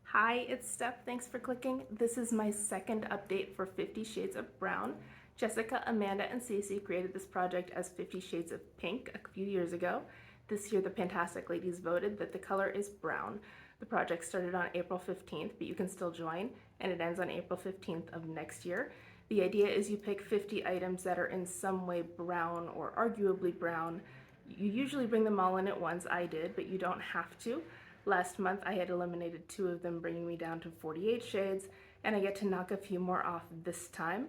Hi, it's Steph. Thanks for clicking. This is my second update for 50 Shades of Brown. Jessica, Amanda, and Cece created this project as 50 Shades of Pink a few years ago. This year, the Pantastic Ladies voted that the color is brown. The project started on April 15th, but you can still join, and it ends on April 15th of next year. The idea is you pick 50 items that are in some way brown or arguably brown. You usually bring them all in at once. I did, but you don't have to. Last month I had eliminated 2 of them, bringing me down to 48 shades, and I get to knock a few more off this time.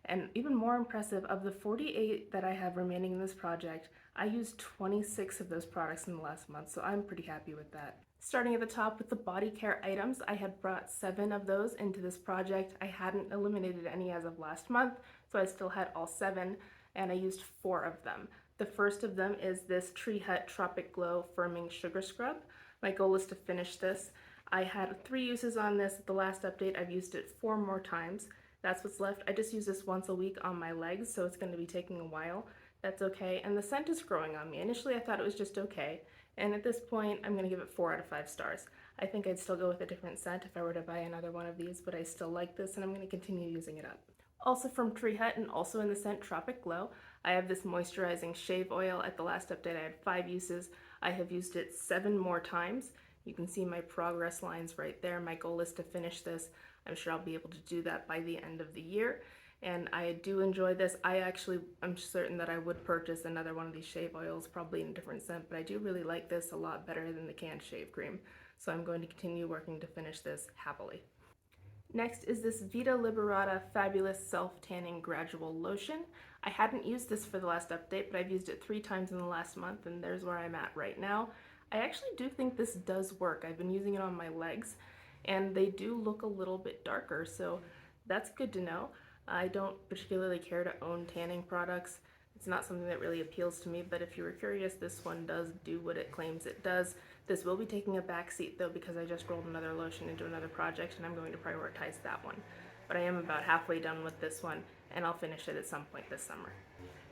And even more impressive, of the 48 that I have remaining in this project, I used 26 of those products in the last month, so I'm pretty happy with that. Starting at the top with the body care items, I had brought 7 of those into this project. I hadn't eliminated any as of last month, so I still had all 7, and I used 4 of them. The first of them is this Tree Hut Tropic Glow Firming Sugar Scrub. My goal is to finish this. I had 3 uses on this at the last update. I've used it 4 more times. That's what's left. I just use this once a week on my legs, so it's going to be taking a while. That's okay. And the scent is growing on me. Initially I thought it was just okay, and at this point I'm going to give it 4 out of 5 stars. I think I'd still go with a different scent if I were to buy another one of these, but I still like this and I'm going to continue using it up. Also from Tree Hut and also in the scent Tropic Glow, I have this moisturizing shave oil. At the last update I had 5 uses. I have used it 7 more times. You can see my progress lines right there. My goal is to finish this. I'm sure I'll be able to do that by the end of the year. And I do enjoy this. I'm certain that I would purchase another one of these shave oils, probably in a different scent, but I do really like this a lot better than the canned shave cream. So I'm going to continue working to finish this happily. Next is this Vita Liberata Fabulous Self-Tanning Gradual Lotion. I hadn't used this for the last update, but I've used it 3 times in the last month, and there's where I'm at right now. I actually do think this does work. I've been using it on my legs, and they do look a little bit darker, so that's good to know. I don't particularly care to own tanning products. It's not something that really appeals to me, but if you were curious, this one does do what it claims it does. This will be taking a back seat though, because I just rolled another lotion into another project and I'm going to prioritize that one. But I am about halfway done with this one, and I'll finish it at some point this summer.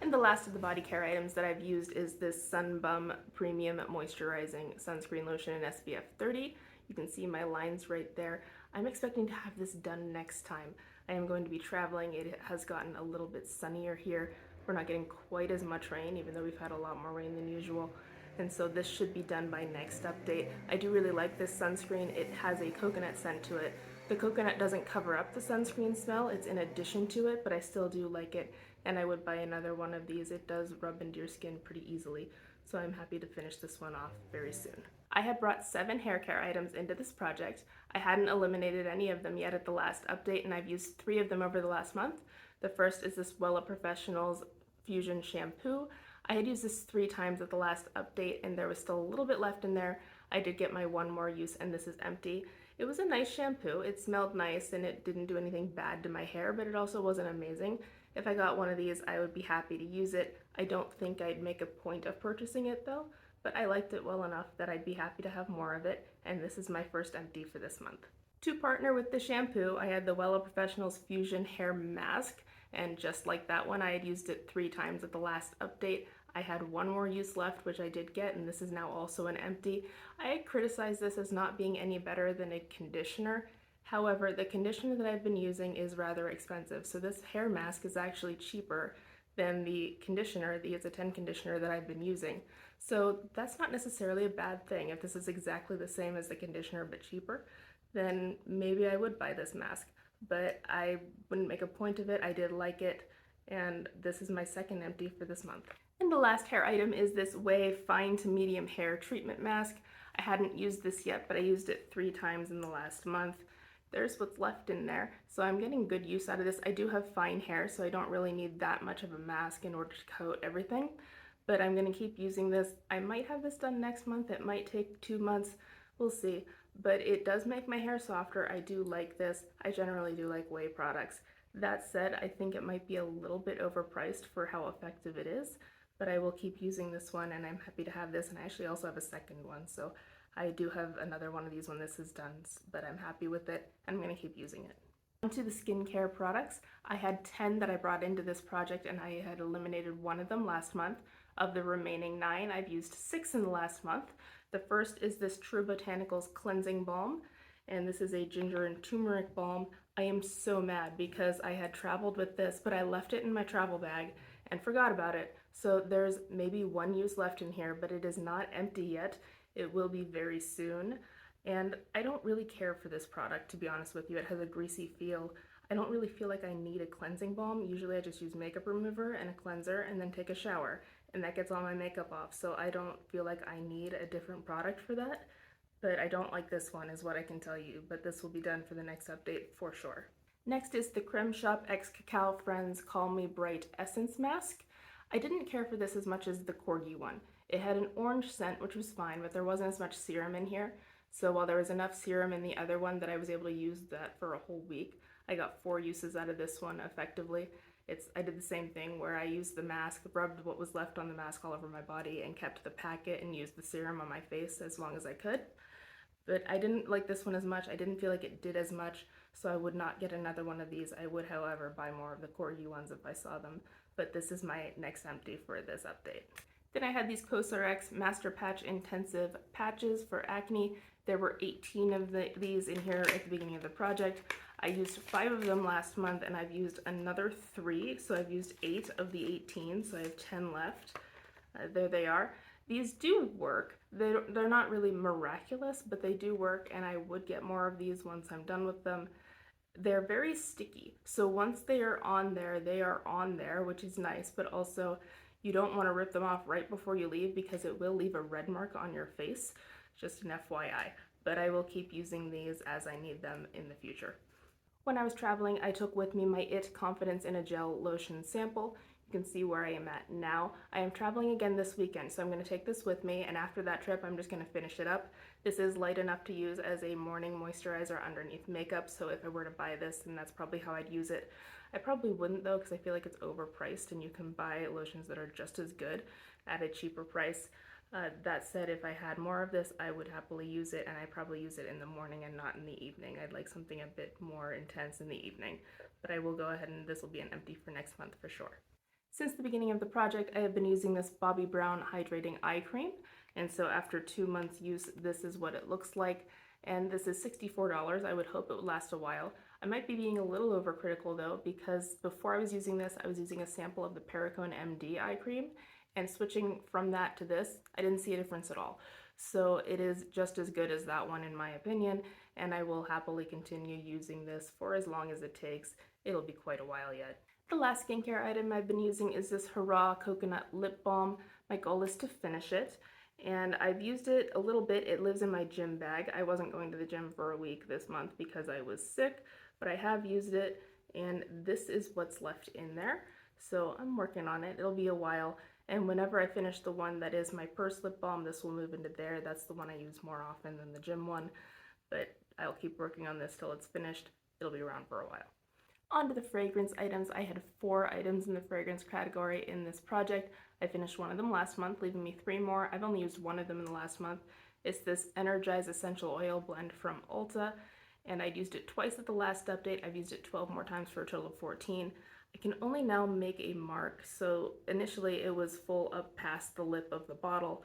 And the last of the body care items that I've used is this Sun Bum Premium Moisturizing Sunscreen Lotion in SPF 30. You can see my lines right there. I'm expecting to have this done next time. I am going to be traveling. It has gotten a little bit sunnier here. We're not getting quite as much rain, even though we've had a lot more rain than usual. And so this should be done by next update. I do really like this sunscreen. It has a coconut scent to it. The coconut doesn't cover up the sunscreen smell, it's in addition to it, but I still do like it, and I would buy another one of these. It does rub into your skin pretty easily, so I'm happy to finish this one off very soon. I had brought 7 hair care items into this project. I hadn't eliminated any of them yet at the last update, and I've used 3 of them over the last month. The first is this Wella Professionals Fusion Shampoo. I had used this 3 times at the last update, and there was still a little bit left in there. I did get my 1 more use, and this is empty. It was a nice shampoo. It smelled nice, and it didn't do anything bad to my hair, but it also wasn't amazing. If I got one of these, I would be happy to use it. I don't think I'd make a point of purchasing it though, but I liked it well enough that I'd be happy to have more of it, and this is my first empty for this month. To partner with the shampoo, I had the Wella Professionals Fusion Hair Mask, and just like that one, I had used it 3 times at the last update. I had 1 more use left, which I did get, and this is now also an empty. I criticized this as not being any better than a conditioner. However, the conditioner that I've been using is rather expensive, so this hair mask is actually cheaper than the conditioner, the It's a 10 conditioner that I've been using. So that's not necessarily a bad thing. If this is exactly the same as the conditioner but cheaper, then maybe I would buy this mask. But I wouldn't make a point of it. I did like it, and this is my second empty for this month. And the last hair item is this Way Fine to Medium Hair Treatment Mask. I hadn't used this yet, but I used it 3 times in the last month. There's what's left in there, so I'm getting good use out of this. I do have fine hair, so I don't really need that much of a mask in order to coat everything, but I'm going to keep using this. I might have this done next month. It might take 2 months. We'll see, but it does make my hair softer. I do like this. I generally do like Way products. That said, I think it might be a little bit overpriced for how effective it is, but I will keep using this one, and I'm happy to have this, and I actually also have a second one, so I do have another one of these when this is done, but I'm happy with it, and I'm going to keep using it. Onto the skincare products. I had 10 that I brought into this project, and I had eliminated 1 of them last month. Of the remaining 9, I've used 6 in the last month. The first is this True Botanicals Cleansing Balm, and this is a ginger and turmeric balm. I am so mad because I had traveled with this, but I left it in my travel bag and forgot about it. So there's maybe 1 use left in here, but it is not empty yet. It will be very soon. And I don't really care for this product, to be honest with you. It has a greasy feel. I don't really feel like I need a cleansing balm. Usually I just use makeup remover and a cleanser and then take a shower, and that gets all my makeup off. So I don't feel like I need a different product for that. But I don't like this one is what I can tell you, but this will be done for the next update for sure. Next is the Creme Shop X Cacao Friends Call Me Bright Essence Mask. I didn't care for this as much as the Corgi one. It had an orange scent, which was fine, but there wasn't as much serum in here. So while there was enough serum in the other one that I was able to use that for a whole week, I got 4 uses out of this one effectively. I did the same thing where I used the mask, rubbed what was left on the mask all over my body, and kept the packet and used the serum on my face as long as I could. But I didn't like this one as much. I didn't feel like it did as much, so I would not get another one of these. I would, however, buy more of the Corgi ones if I saw them, but this is my next empty for this update. Then I had these COSRX Master Patch Intensive patches for acne. There were 18 of these in here at the beginning of the project. I used 5 of them last month, and I've used another 3, so I've used 8 of the 18, so I have 10 left. There they are. These do work. They're not really miraculous, but they do work, and I would get more of these once I'm done with them. They're very sticky, so once they are on there, which is nice, but also you don't want to rip them off right before you leave because it will leave a red mark on your face, just an FYI. But I will keep using these as I need them in the future. When I was traveling, I took with me my IT Confidence in a Gel lotion sample. You can see where I am at now. I am traveling again this weekend, so I'm going to take this with me, and after that trip I'm just going to finish it up. This is light enough to use as a morning moisturizer underneath makeup, so if I were to buy this, then that's probably how I'd use it. I probably wouldn't though, because I feel like it's overpriced and you can buy lotions that are just as good at a cheaper price. That said, if I had more of this, I would happily use it, and I'd probably use it in the morning and not in the evening. I'd like something a bit more intense in the evening, but I will go ahead and this will be an empty for next month for sure. Since the beginning of the project, I have been using this Bobbi Brown Hydrating Eye Cream, and so after 2 months use, this is what it looks like, and this is $64. I would hope it would last a while. I might be being a little overcritical though, because before I was using this, I was using a sample of the Perricone MD eye cream, and switching from that to this, I didn't see a difference at all. So it is just as good as that one in my opinion, and I will happily continue using this for as long as it takes. It'll be quite a while yet. The last skincare item I've been using is this Hurrah Coconut Lip Balm. My goal is to finish it, and I've used it a little bit. It lives in my gym bag. I wasn't going to the gym for a week this month because I was sick, but I have used it, and this is what's left in there. So I'm working on it. It'll be a while, and whenever I finish the one that is my purse lip balm, this will move into there. That's the one I use more often than the gym one, but I'll keep working on this till it's finished. It'll be around for a while. On to the fragrance items. I had 4 items in the fragrance category in this project. I finished one of them last month, leaving me 3 more. I've only used one of them in the last month. It's this Energize Essential Oil Blend from Ulta, and I used it twice at the last update. I've used it 12 more times for a total of 14. I can only now make a mark, so initially it was full up past the lip of the bottle,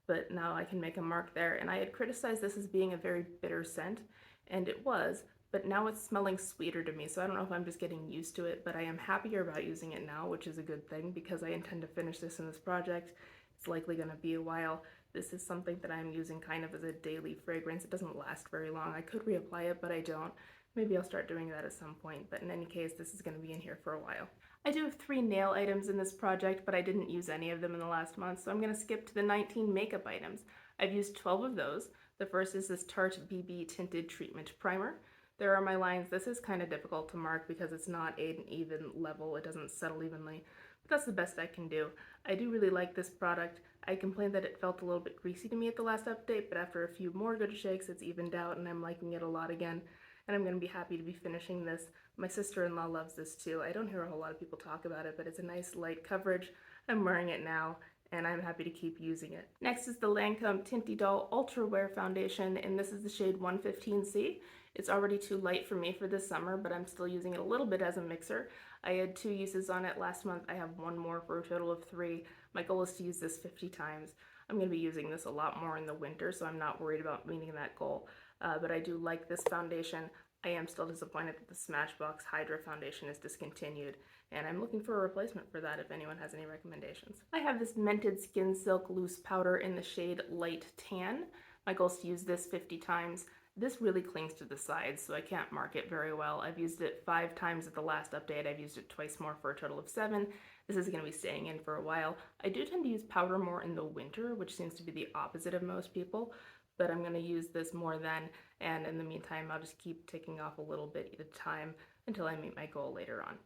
but now I can make a mark there. And I had criticized this as being a very bitter scent, and it was, but now it's smelling sweeter to me, so I don't know if I'm just getting used to it, but I am happier about using it now, which is a good thing because I intend to finish this in this project. It's likely going to be a while. This is something that I'm using kind of as a daily fragrance. It doesn't last very long. I could reapply it, but I don't. Maybe I'll start doing that at some point, but in any case, this is going to be in here for a while. I do have 3 nail items in this project, but I didn't use any of them in the last month, so I'm going to skip to the 19 makeup items. I've used 12 of those. The first is this Tarte BB Tinted Treatment Primer. There are my lines. This is kind of difficult to mark because it's not an even level. It doesn't settle evenly, but that's the best I can do. I do really like this product. I complained that it felt a little bit greasy to me at the last update, but after a few more good shakes, it's evened out and I'm liking it a lot again. And I'm going to be happy to be finishing this. My sister-in-law loves this too. I don't hear a whole lot of people talk about it, but it's a nice light coverage. I'm wearing it now, and I'm happy to keep using it. Next is the Lancome Tinty Doll Ultra Wear Foundation, and this is the shade 115C. It's already too light for me for this summer, but I'm still using it a little bit as a mixer. I had 2 uses on it last month. I have 1 more for a total of 3. My goal is to use this 50 times. I'm going to be using this a lot more in the winter, so I'm not worried about meeting that goal. But I do like this foundation. I am still disappointed that the Smashbox Hydra foundation is discontinued, and I'm looking for a replacement for that if anyone has any recommendations. I have this Mented Skin Silk Loose Powder in the shade Light Tan. My goal is to use this 50 times. This really clings to the sides, so I can't mark it very well. I've used it 5 times at the last update. I've used it twice more for a total of 7. This is going to be staying in for a while. I do tend to use powder more in the winter, which seems to be the opposite of most people, but I'm going to use this more then, and in the meantime I'll just keep taking off a little bit at a time until I meet my goal later on.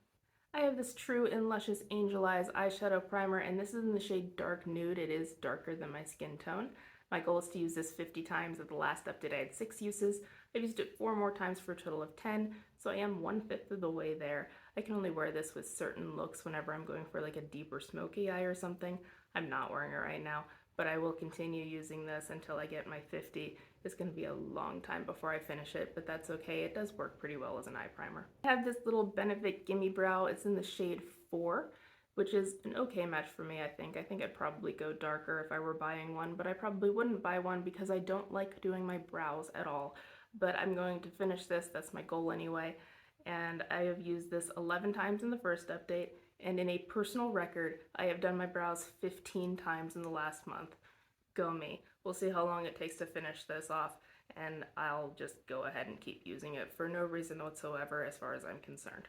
I have this True and Luscious Angel Eyes eyeshadow primer, and this is in the shade Dark Nude. It is darker than my skin tone. My goal is to use this 50 times. At the last update I had 6 uses. I've used it 4 more times for a total of 10, so I am 1/5 of the way there. I can only wear this with certain looks whenever I'm going for like a deeper smoky eye or something. I'm not wearing it right now, but I will continue using this until I get my 50. It's going to be a long time before I finish it, but that's okay. It does work pretty well as an eye primer. I have this little Benefit Gimme Brow. It's in the shade 4, which is an okay match for me, I think. I think I'd probably go darker if I were buying one, but I probably wouldn't buy one because I don't like doing my brows at all. But I'm going to finish this. That's my goal anyway. And I have used this 11 times in the first update, and in a personal record, I have done my brows 15 times in the last month. Go me. We'll see how long it takes to finish this off, and I'll just go ahead and keep using it for no reason whatsoever as far as I'm concerned.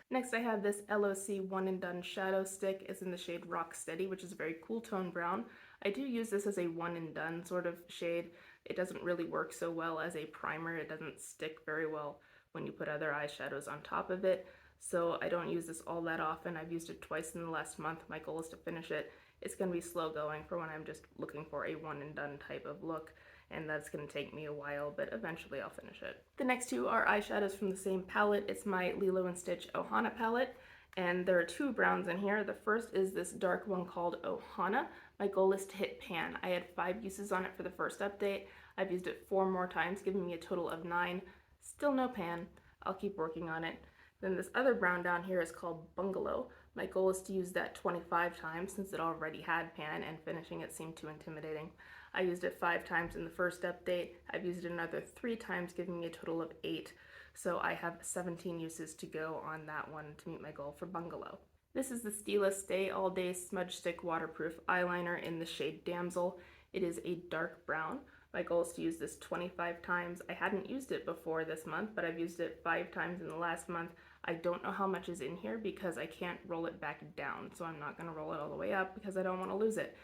Next I have this LOC One and Done Shadow Stick. It's in the shade Rock Steady, which is a very cool tone brown. I do use this as a one and done sort of shade. It doesn't really work so well as a primer. It doesn't stick very well when you put other eyeshadows on top of it, so I don't use this all that often. I've used it twice in the last month. My goal is to finish it. It's going to be slow going for when I'm just looking for a one and done type of look, and that's going to take me a while, but eventually I'll finish it. The next two are eyeshadows from the same palette. It's my Lilo & Stitch Ohana palette, and there are 2 browns in here. The first is this dark one called Ohana. My goal is to hit pan. I had 5 uses on it for the first update. I've used it 4 more times, giving me a total of 9. Still no pan. I'll keep working on it. Then this other brown down here is called Bungalow. My goal is to use that 25 times since it already had pan, and finishing it seemed too intimidating. I used it 5 times in the first update. I've used it another 3 times, giving me a total of 8. So I have 17 uses to go on that one to meet my goal for Bungalow. This is the Stila Stay All Day Smudge Stick Waterproof Eyeliner in the shade Damsel. It is a dark brown. My goal is to use this 25 times. I hadn't used it before this month, but I've used it 5 times in the last month. I don't know how much is in here because I can't roll it back down, so I'm not going to roll it all the way up because I don't want to lose it.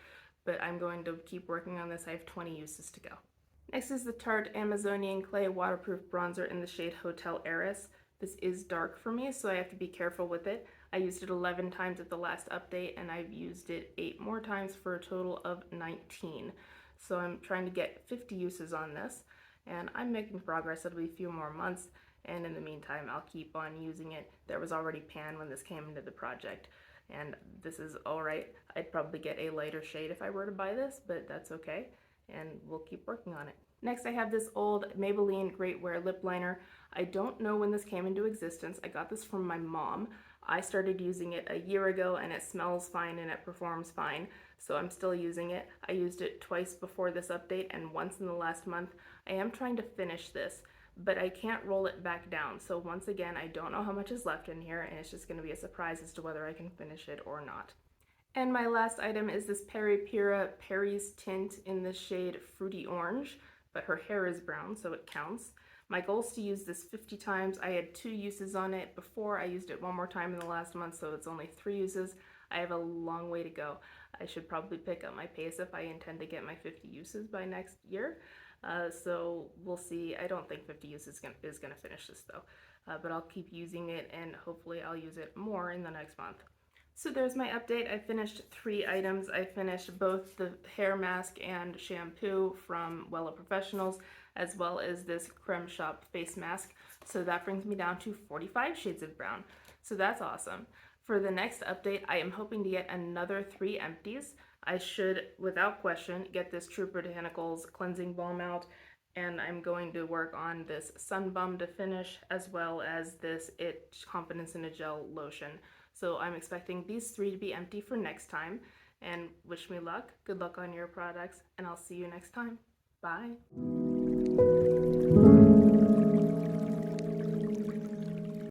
But I'm going to keep working on this. I have 20 uses to go. Next is the Tarte Amazonian Clay Waterproof Bronzer in the shade Hotel Heiress. This is dark for me, so I have to be careful with it. I used it 11 times at the last update, and I've used it 8 more times for a total of 19. So I'm trying to get 50 uses on this, and I'm making progress. It'll be a few more months, and in the meantime I'll keep on using it. There was already pan when this came into the project, and this is alright. I'd probably get a lighter shade if I were to buy this, but that's okay, and we'll keep working on it. Next I have this old Maybelline Great Wear Lip Liner. I don't know when this came into existence. I got this from my mom. I started using it a year ago, and it smells fine and it performs fine, so I'm still using it. I used it twice before this update and once in the last month. I am trying to finish this, but I can't roll it back down, so once again I don't know how much is left in here, and it's just going to be a surprise as to whether I can finish it or not. And my last item is this Peri Pira Perry's Tint in the shade Fruity Orange, but her hair is brown, so it counts. My goal is to use this 50 times. I had 2 uses on it before. I used it 1 more time in the last month, so it's only 3 uses. I have a long way to go. I should probably pick up my pace if I intend to get my 50 uses by next year. So we'll see. I don't think 50 uses is gonna finish this though, but I'll keep using it, and hopefully I'll use it more in the next month. So there's my update. I finished 3 items. I finished both the hair mask and shampoo from Wella Professionals, as well as this Creme Shop face mask. So that brings me down to 45 shades of brown. So that's awesome. For the next update, I am hoping to get another 3 empties. I should, without question, get this True Botanicals cleansing balm out, and I'm going to work on this Sun Bum to finish, as well as this It Confidence in a Gel lotion. So I'm expecting these 3 to be empty for next time, and wish me luck. Good luck on your products, and I'll see you next time. Bye.